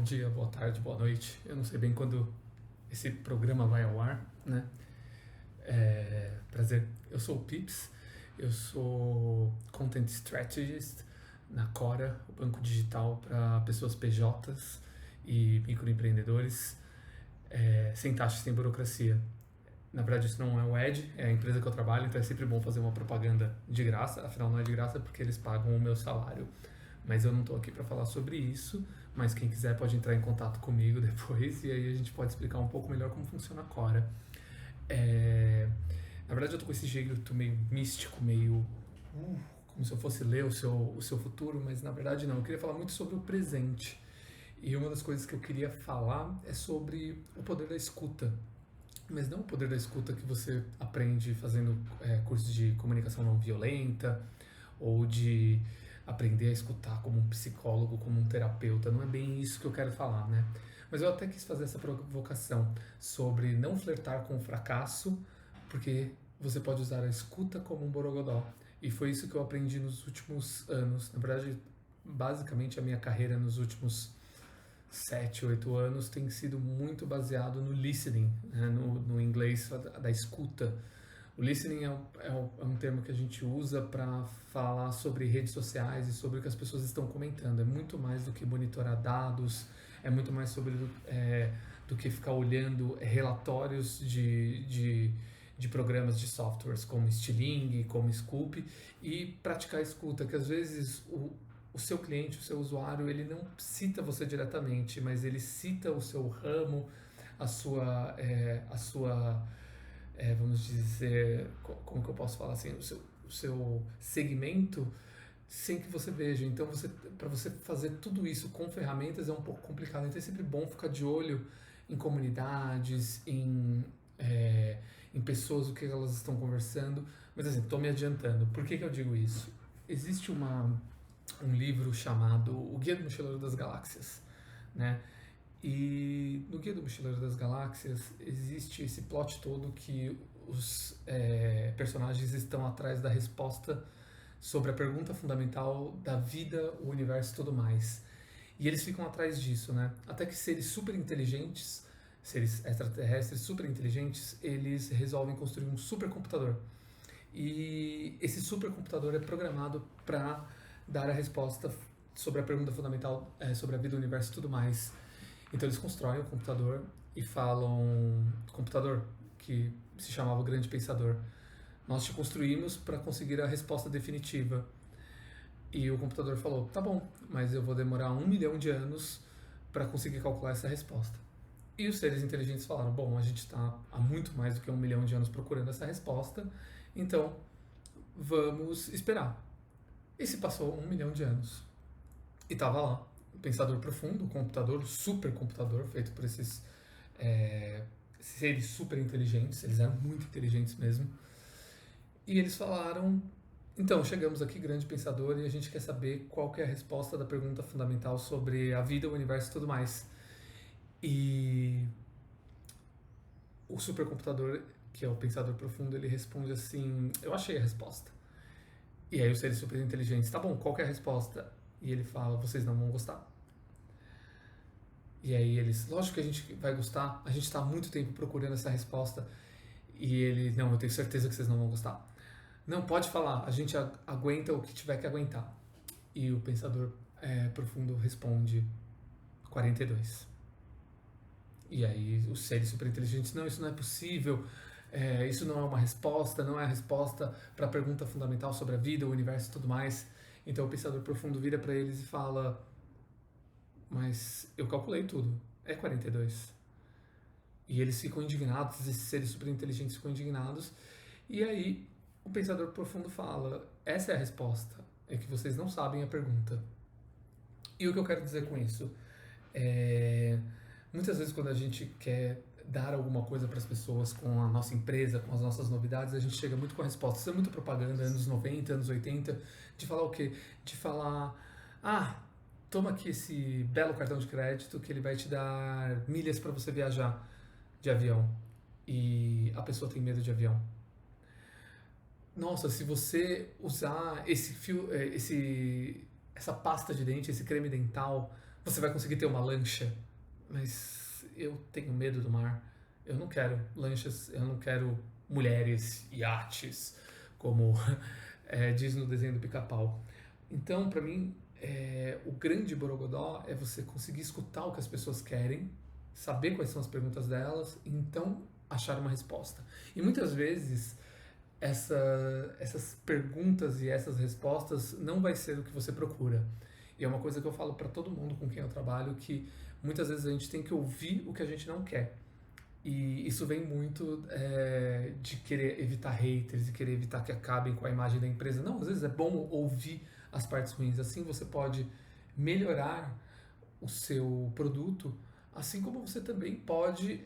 dia, boa tarde, boa noite. Eu não sei bem quando esse programa vai ao ar, né? Prazer, eu sou o Pips, eu sou Content Strategist na Cora, o banco digital para pessoas PJs e microempreendedores, sem taxa, sem burocracia. Na verdade, isso não é o Ed, é a empresa que eu trabalho, então é sempre bom fazer uma propaganda de graça, afinal não é de graça porque eles pagam o meu salário. Mas eu não estou aqui para falar sobre isso, mas quem quiser pode entrar em contato comigo depois e aí a gente pode explicar um pouco melhor como funciona a Cora. Na verdade eu tô com esse jeito meio místico, meio como se eu fosse ler o seu futuro, mas na verdade não, eu queria falar muito sobre o presente. E uma das coisas que eu queria falar é sobre o poder da escuta. Mas não o poder da escuta que você aprende fazendo cursos de comunicação não violenta, ou de aprender a escutar como um psicólogo, como um terapeuta. Não é bem isso que eu quero falar, né? Mas eu até quis fazer essa provocação sobre não flertar com o fracasso, porque você pode usar a escuta como um borogodó. E foi isso que eu aprendi nos últimos anos. Na verdade, basicamente a minha carreira nos últimos 7, 8 anos tem sido muito baseado no listening, né? no inglês da escuta. O listening é um termo que a gente usa para falar sobre redes sociais e sobre o que as pessoas estão comentando. É muito mais do que monitorar dados, é muito mais sobre do que ficar olhando relatórios de programas de softwares como Stiling, como Scoop, e praticar a escuta, que às vezes o seu cliente, o seu usuário, ele não cita você diretamente, mas ele cita o seu ramo, a sua vamos dizer, como que eu posso falar assim, o seu segmento, sem que você veja. Então, para você fazer tudo isso com ferramentas é um pouco complicado. Então, é sempre bom ficar de olho em comunidades, em pessoas, o que elas estão conversando. Mas, assim, estou me adiantando. Por que eu digo isso? Existe um livro chamado O Guia do Mochileiro das Galáxias, né? E no Guia do Mochileiro das Galáxias existe esse plot todo que os personagens estão atrás da resposta sobre a pergunta fundamental da vida, o universo e tudo mais. E eles ficam atrás disso, né? Até que seres super inteligentes, seres extraterrestres super inteligentes, eles resolvem construir um supercomputador. E esse supercomputador é programado para dar a resposta sobre a pergunta fundamental sobre a vida, o universo e tudo mais. Então eles constroem o computador e falam: computador, que se chamava o Grande Pensador, nós te construímos para conseguir a resposta definitiva. E o computador falou: tá bom, mas eu vou demorar 1 milhão de anos para conseguir calcular essa resposta. E os seres inteligentes falaram: bom, a gente está há muito mais do que 1 milhão de anos procurando essa resposta, então vamos esperar. E se passou 1 milhão de anos. E estava lá o Pensador Profundo, o computador, o supercomputador feito por esses seres super inteligentes, eles eram muito inteligentes mesmo. E eles falaram: então, chegamos aqui, Grande Pensador, e a gente quer saber qual que é a resposta da pergunta fundamental sobre a vida, o universo e tudo mais. E o supercomputador, que é o Pensador Profundo, ele responde assim: eu achei a resposta. E aí os seres super inteligentes: tá bom, qual que é a resposta? E ele fala: vocês não vão gostar. E aí eles: lógico que a gente vai gostar, a gente está há muito tempo procurando essa resposta. E ele: não, eu tenho certeza que vocês não vão gostar. Não, pode falar, a gente aguenta o que tiver que aguentar. E o Pensador Profundo responde: 42. E aí os seres super inteligentes: não, isso não é possível, isso não é uma resposta, não é a resposta para a pergunta fundamental sobre a vida, o universo e tudo mais. Então o Pensador Profundo vira para eles e fala: mas eu calculei tudo, é 42. E eles ficam indignados, esses seres super inteligentes ficam indignados. E aí o Pensador Profundo fala: essa é a resposta, é que vocês não sabem a pergunta. E o que eu quero dizer com isso? Muitas vezes quando a gente quer dar alguma coisa para as pessoas com a nossa empresa, com as nossas novidades, a gente chega muito com a resposta. Isso é muito propaganda, anos 90, anos 80, de falar o quê? De falar: ah, toma aqui esse belo cartão de crédito que ele vai te dar milhas para você viajar de avião. E a pessoa tem medo de avião. Nossa, se você usar essa pasta de dente, esse creme dental Você vai conseguir ter uma lancha, mas eu tenho medo do mar. Eu não quero lanchas, eu não quero mulheres, iates, como diz no desenho do Pica-Pau. Então, para mim, o grande borogodó é você conseguir escutar o que as pessoas querem, saber quais são as perguntas delas, e então achar uma resposta. E muitas vezes essas perguntas e essas respostas não vai ser o que você procura. E é uma coisa que eu falo para todo mundo com quem eu trabalho, que muitas vezes a gente tem que ouvir o que a gente não quer. E isso vem muito de querer evitar haters, de querer evitar que acabem com a imagem da empresa. Não, às vezes é bom ouvir as partes ruins. Assim você pode melhorar o seu produto, assim como você também pode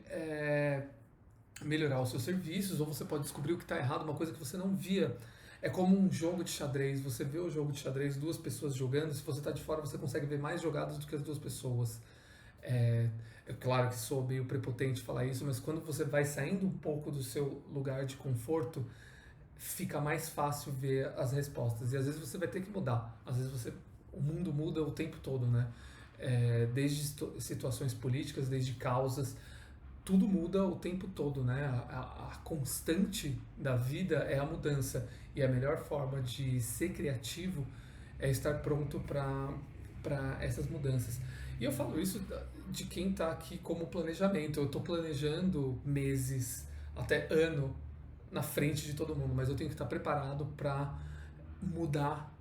melhorar os seus serviços, ou você pode descobrir o que está errado, uma coisa que você não via. É como um jogo de xadrez. Você vê o jogo de xadrez, duas pessoas jogando. Se você está de fora, você consegue ver mais jogadas do que as duas pessoas. É claro que sou meio prepotente falar isso, mas quando você vai saindo um pouco do seu lugar de conforto, fica mais fácil ver as respostas. E às vezes você vai ter que mudar. Às vezes o mundo muda o tempo todo, né? Desde situações políticas, desde causas, tudo muda o tempo todo, né? A constante da vida é a mudança. E a melhor forma de ser criativo é estar pronto para essas mudanças. E eu falo isso de quem está aqui como planejamento. Eu estou planejando meses, até ano, na frente de todo mundo, mas eu tenho que estar preparado para mudar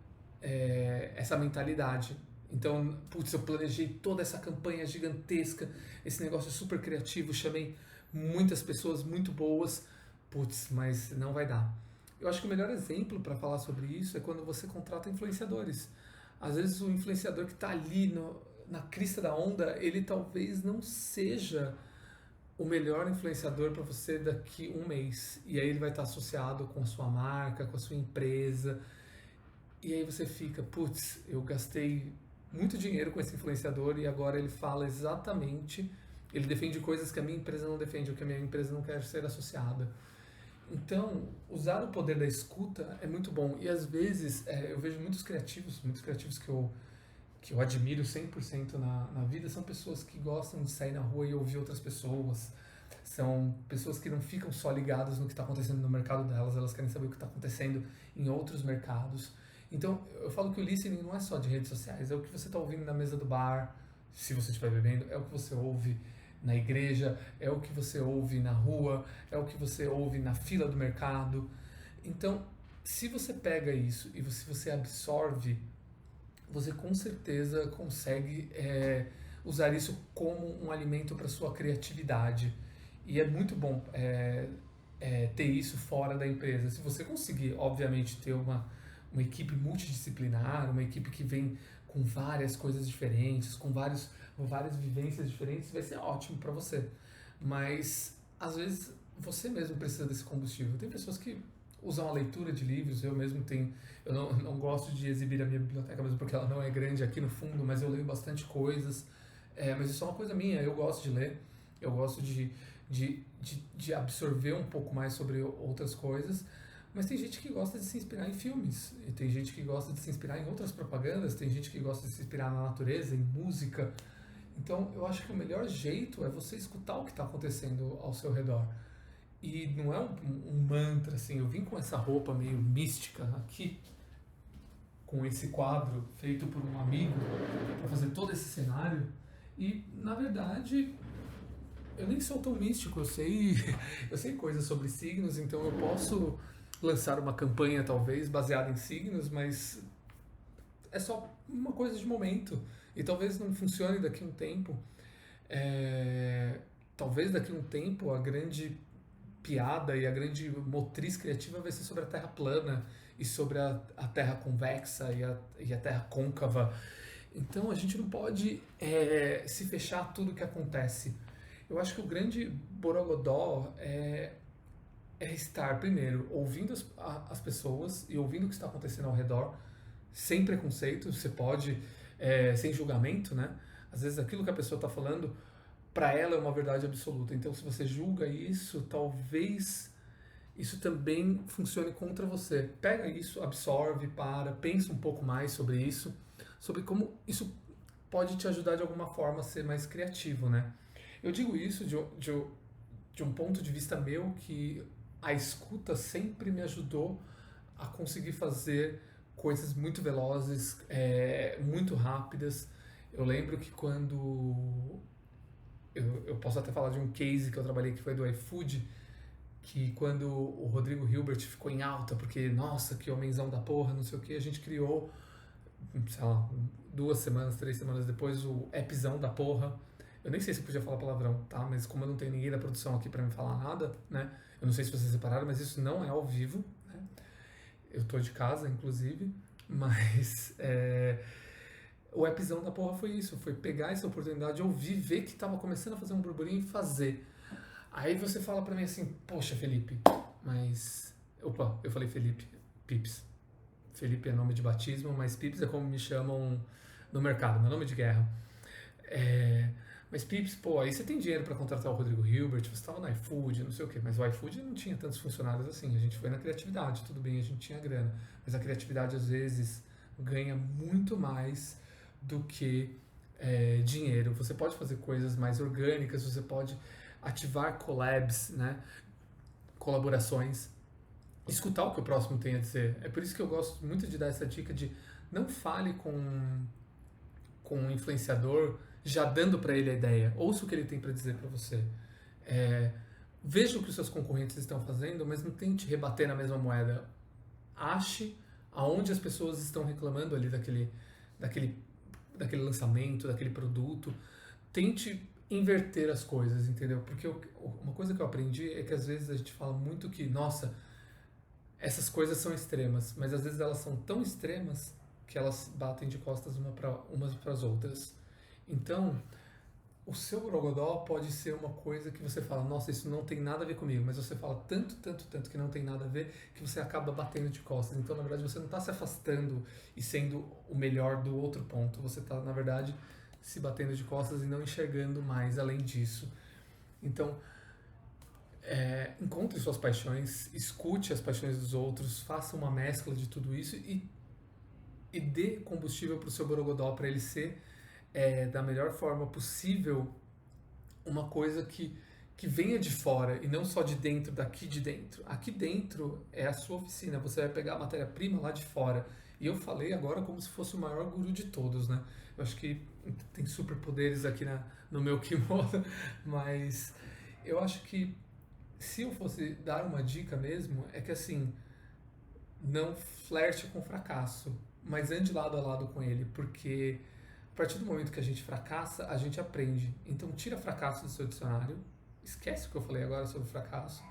essa mentalidade. Então, putz, eu planejei toda essa campanha gigantesca, esse negócio super criativo, chamei muitas pessoas muito boas, putz, mas não vai dar. Eu acho que o melhor exemplo para falar sobre isso é quando você contrata influenciadores. Às vezes o influenciador que está ali na crista da onda, ele talvez não seja o melhor influenciador para você daqui um mês. E aí ele vai estar associado com a sua marca, com a sua empresa. E aí você fica, putz, eu gastei muito dinheiro com esse influenciador e agora ele fala exatamente, ele defende coisas que a minha empresa não defende, ou que a minha empresa não quer ser associada. Então, usar o poder da escuta é muito bom. E às vezes eu vejo muitos criativos que eu admiro 100% na vida, são pessoas que gostam de sair na rua e ouvir outras pessoas. São pessoas que não ficam só ligadas no que está acontecendo no mercado delas, elas querem saber o que está acontecendo em outros mercados. Então, eu falo que o listening não é só de redes sociais, é o que você está ouvindo na mesa do bar, se você estiver bebendo, é o que você ouve na igreja, é o que você ouve na rua, é o que você ouve na fila do mercado. Então, se você pega isso e se você absorve, você com certeza consegue usar isso como um alimento para sua criatividade. E é muito bom ter isso fora da empresa. Se você conseguir, obviamente, ter uma equipe multidisciplinar, uma equipe que vem com várias coisas diferentes, com várias vivências diferentes, vai ser ótimo para você. Mas, às vezes, você mesmo precisa desse combustível. Tem pessoas que usam a leitura de livros, eu mesmo tenho. Eu não gosto de exibir a minha biblioteca mesmo porque ela não é grande aqui no fundo, mas eu leio bastante coisas. Mas isso é uma coisa minha, eu gosto de ler, eu gosto de absorver um pouco mais sobre outras coisas. Mas tem gente que gosta de se inspirar em filmes, e tem gente que gosta de se inspirar em outras propagandas, tem gente que gosta de se inspirar na natureza, em música. Então eu acho que o melhor jeito é você escutar o que está acontecendo ao seu redor. E não é um mantra, assim, eu vim com essa roupa meio mística aqui, com esse quadro feito por um amigo, para fazer todo esse cenário, e na verdade eu nem sou tão místico, eu sei coisas sobre signos, então eu posso lançar uma campanha talvez baseada em signos, mas é só uma coisa de momento e talvez não funcione daqui a um tempo. Talvez daqui a um tempo a grande piada e a grande motriz criativa vai ser sobre a Terra plana e sobre a Terra convexa e a Terra côncava. Então a gente não pode se fechar a tudo que acontece. Eu acho que o grande borogodó é estar, primeiro, ouvindo as pessoas e ouvindo o que está acontecendo ao redor, sem preconceito, você pode, sem julgamento, né? Às vezes aquilo que a pessoa está falando, para ela é uma verdade absoluta. Então, se você julga isso, talvez isso também funcione contra você. Pega isso, absorve, pensa um pouco mais sobre isso, sobre como isso pode te ajudar de alguma forma a ser mais criativo, né? Eu digo isso de um ponto de vista meu, que a escuta sempre me ajudou a conseguir fazer coisas muito velozes, muito rápidas. Eu lembro que quando... Eu posso até falar de um case que eu trabalhei que foi do iFood, que quando o Rodrigo Hilbert ficou em alta, porque, nossa, que homenzão da porra, não sei o que, a gente criou, sei lá, 2 semanas, 3 semanas depois, o appzão da porra. Eu nem sei se eu podia falar palavrão, tá? Mas como eu não tenho ninguém da produção aqui pra me falar nada, né? Eu não sei se vocês separaram, mas isso não é ao vivo, né? Eu tô de casa, inclusive, mas o appzão da porra foi isso, foi pegar essa oportunidade, ouvir, ver que tava começando a fazer um burburinho e fazer. Aí você fala pra mim assim, poxa, Felipe, mas... Opa, eu falei Felipe, Pips. Felipe é nome de batismo, mas Pips é como me chamam no mercado, meu nome de guerra. Mas Pips, pô, aí você tem dinheiro pra contratar o Rodrigo Hilbert, você tava no iFood, não sei o quê, mas o iFood não tinha tantos funcionários assim, a gente foi na criatividade, tudo bem, a gente tinha grana, mas a criatividade às vezes ganha muito mais do que dinheiro. Você pode fazer coisas mais orgânicas, você pode ativar collabs, né? Colaborações, escutar o que o próximo tem a dizer. É por isso que eu gosto muito de dar essa dica de não fale com um influenciador já dando para ele a ideia. Ouça o que ele tem para dizer para você. Veja o que os seus concorrentes estão fazendo, mas não tente rebater na mesma moeda. Ache aonde as pessoas estão reclamando ali daquele lançamento, daquele produto. Tente inverter as coisas, entendeu? Porque uma coisa que eu aprendi é que às vezes a gente fala muito que, nossa, essas coisas são extremas, mas às vezes elas são tão extremas que elas batem de costas umas para as outras. Então, o seu borogodó pode ser uma coisa que você fala, nossa, isso não tem nada a ver comigo, mas você fala tanto, tanto, tanto que não tem nada a ver, que você acaba batendo de costas. Então, na verdade, você não está se afastando e sendo o melhor do outro ponto. Você está, na verdade, se batendo de costas e não enxergando mais além disso. Então, encontre suas paixões, escute as paixões dos outros, faça uma mescla de tudo isso e dê combustível para o seu borogodó, para ele ser da melhor forma possível uma coisa que venha de fora e não só de dentro, daqui de dentro. Aqui dentro é a sua oficina, você vai pegar a matéria-prima lá de fora. E eu falei agora como se fosse o maior guru de todos, né? Eu acho que tem superpoderes aqui no meu kimono, mas eu acho que se eu fosse dar uma dica mesmo, é que assim, não flerte com o fracasso, mas ande lado a lado com ele, porque a partir do momento que a gente fracassa, a gente aprende. Então tira fracasso do seu dicionário, esquece o que eu falei agora sobre fracasso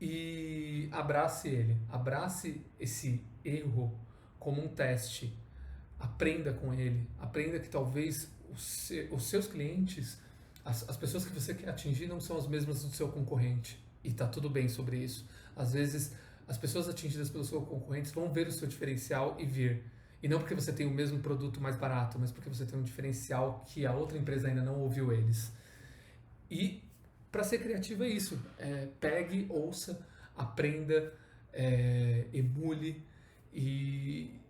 e abrace ele, abrace esse erro como um teste, aprenda com ele, aprenda que talvez os seus clientes, as pessoas que você quer atingir não são as mesmas do seu concorrente, e tá tudo bem sobre isso. Às vezes as pessoas atingidas pelos seus concorrentes vão ver o seu diferencial e vir. E não porque você tem o mesmo produto mais barato, mas porque você tem um diferencial que a outra empresa ainda não ouviu eles. E para ser criativo é isso. Pegue, ouça, aprenda, emule e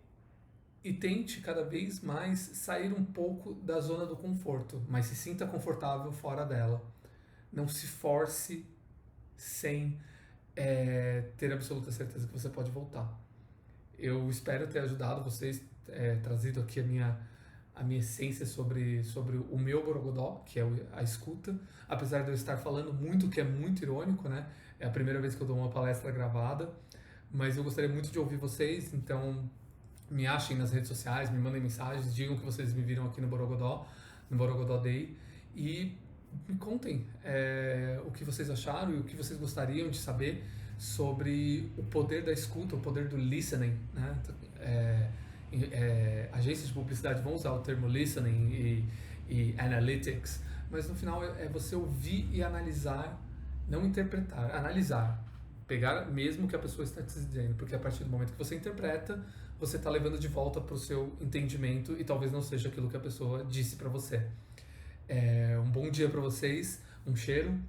tente cada vez mais sair um pouco da zona do conforto, mas se sinta confortável fora dela. Não se force sem ter absoluta certeza que você pode voltar. Eu espero ter ajudado vocês, trazido aqui a minha essência sobre o meu borogodó, que é a escuta, apesar de eu estar falando muito, que é muito irônico, né? É a primeira vez que eu dou uma palestra gravada, mas eu gostaria muito de ouvir vocês, então me achem nas redes sociais, me mandem mensagens, digam que vocês me viram aqui no Borogodó Day, e me contem o que vocês acharam e o que vocês gostariam de saber sobre o poder da escuta, o poder do listening, né? Agências de publicidade vão usar o termo listening e analytics, mas no final é você ouvir e analisar, não interpretar, analisar, pegar mesmo o que a pessoa está te dizendo, porque a partir do momento que você interpreta, você está levando de volta para o seu entendimento e talvez não seja aquilo que a pessoa disse para você. Um bom dia para vocês, um cheiro,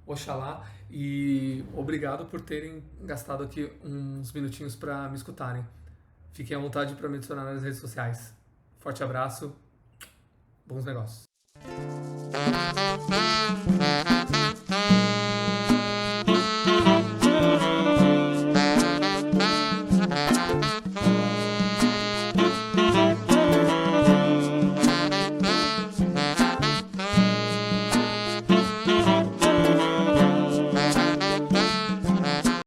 oxalá, e obrigado por terem gastado aqui uns minutinhos para me escutarem. Fiquem à vontade para me adicionar nas redes sociais. Forte abraço, Bons negócios.